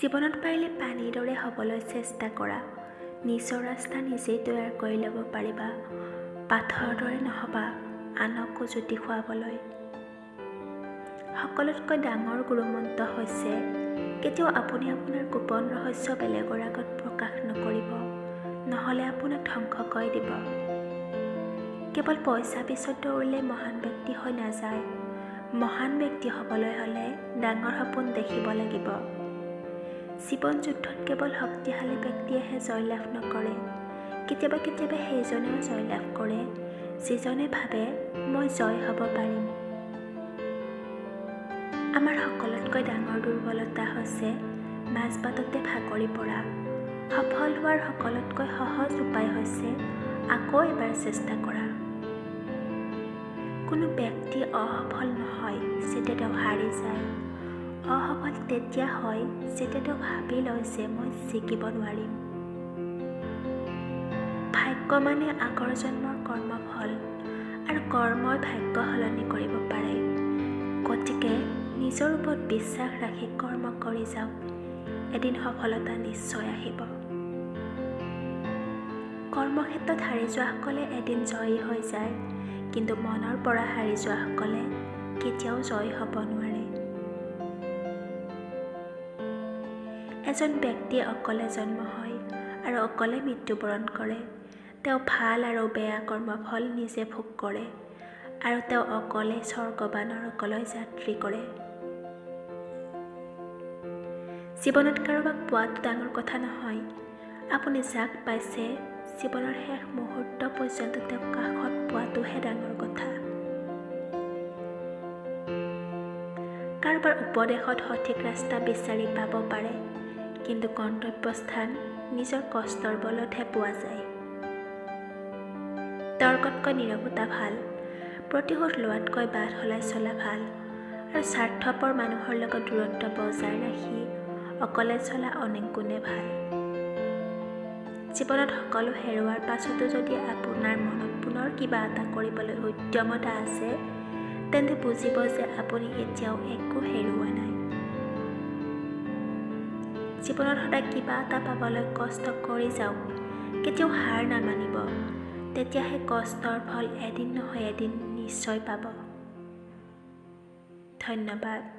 জীৱনত পাৰিলে পানীৰ দৰে হ'বলৈ চেষ্টা কৰা। নিজৰ ৰাস্তা নিজেই তৈয়াৰ কৰি ল'ব পাৰিবা। পাথৰৰ দৰে নহ'বা আনকো জুতি খুৱাবলৈ। সকলোতকৈ ডাঙৰ গুৰুমন্ত্ৰ হৈছে কেতিয়াও আপুনি আপোনাৰ গোপন ৰহস্য বেলেগৰ আগত প্ৰকাশ নকৰিব, নহ'লে আপোনাক ধ্বংস কৰি দিব। কেৱল পইচা পিছত দৌৰিলে মহান ব্যক্তি হৈ নাযায়। মহান ব্যক্তি হ'বলৈ হ'লে ডাঙৰ সপোন দেখিব লাগিব। জীৱন যুদ্ধত কেৱল শক্তিশালী ব্যক্তিয়েহে জয়লাভ নকৰে। কেতিয়াবা সেইজনেও জয়লাভ কৰে যিজনে ভাবে মই জয় হ'ব পাৰিম। আমাৰ সকলোতকৈ ডাঙৰ দুৰ্বলতা হৈছে মাজবাটতে ভাগৰি পৰা। সফল হোৱাৰ সকলোতকৈ সহজ উপায় হৈছে আকৌ এবাৰ চেষ্টা কৰা। কোনো ব্যক্তি অসফল নহয় যেতিয়া তেওঁ হাৰি যায়। অসফল তেতিয়া হয় যেতিয়া তেওঁ ভাবি লয় যে মই জিকিব নোৱাৰিম। ভাগ্য মানে আগৰ জন্মৰ কৰ্মফল, আৰু কৰ্মই ভাগ্য সলনি কৰিব পাৰে। গতিকে নিজৰ ওপৰত বিশ্বাস ৰাখি কৰ্ম কৰি যাওক। এদিন সফলতা নিশ্চয় আহিব। কৰ্মক্ষেত্ৰত হাৰি যোৱাসকলে এদিন জয়ী হৈ যায়, কিন্তু মনৰ পৰা হাৰি যোৱাসকলে কেতিয়াও জয় হ'ব নোৱাৰে। এজন ব্যক্তিয়ে অকলে জন্ম হয় আৰু অকলে মৃত্যুবৰণ কৰে। তেওঁ ভাল আৰু বেয়া কৰ্মফল নিজে ভোগ কৰে, আৰু তেওঁ অকলে স্বৰ্গ বা নৰকলৈ যাত্ৰী কৰে। জীৱনত কাৰোবাক পোৱাটো ডাঙৰ কথা নহয়। আপুনি যাক পাইছে জীৱনৰ শেষ মুহূৰ্ত পৰ্যন্ত তেওঁক কাষত পোৱাটোহে ডাঙৰ কথা। কাৰোবাৰ উপদেশত সঠিক ৰাস্তা বিচাৰি পাব পাৰে, কিন্তু গন্তব্যস্থান নিজৰ কষ্টৰ বলতহে পোৱা যায়। তৰ্কতকৈ নীৰৱতা ভাল। প্ৰতিশোধ লোৱাতকৈ বাট সলাই চলা ভাল। আৰু স্বাৰ্থপৰ মানুহৰ লগত দূৰত্ব বজাই ৰাখি অকলে চলা অনেক গুণে ভাল। জীৱনত সকলো হেৰুৱাৰ পাছতো যদি আপোনাৰ মনত পুনৰ কিবা এটা কৰিবলৈ উদ্যমতা আছে, তেন্তে বুজিব যে আপুনি এতিয়াও একো হেৰুওৱা নাই। জীৱনত সদায় কিবা এটা পাবলৈ কষ্ট কৰি যাওক। কেতিয়াও হাৰ নামানিব। তেতিয়াহে কষ্টৰ ফল এদিন নহয় এদিন নিশ্চয় পাব। ধন্যবাদ।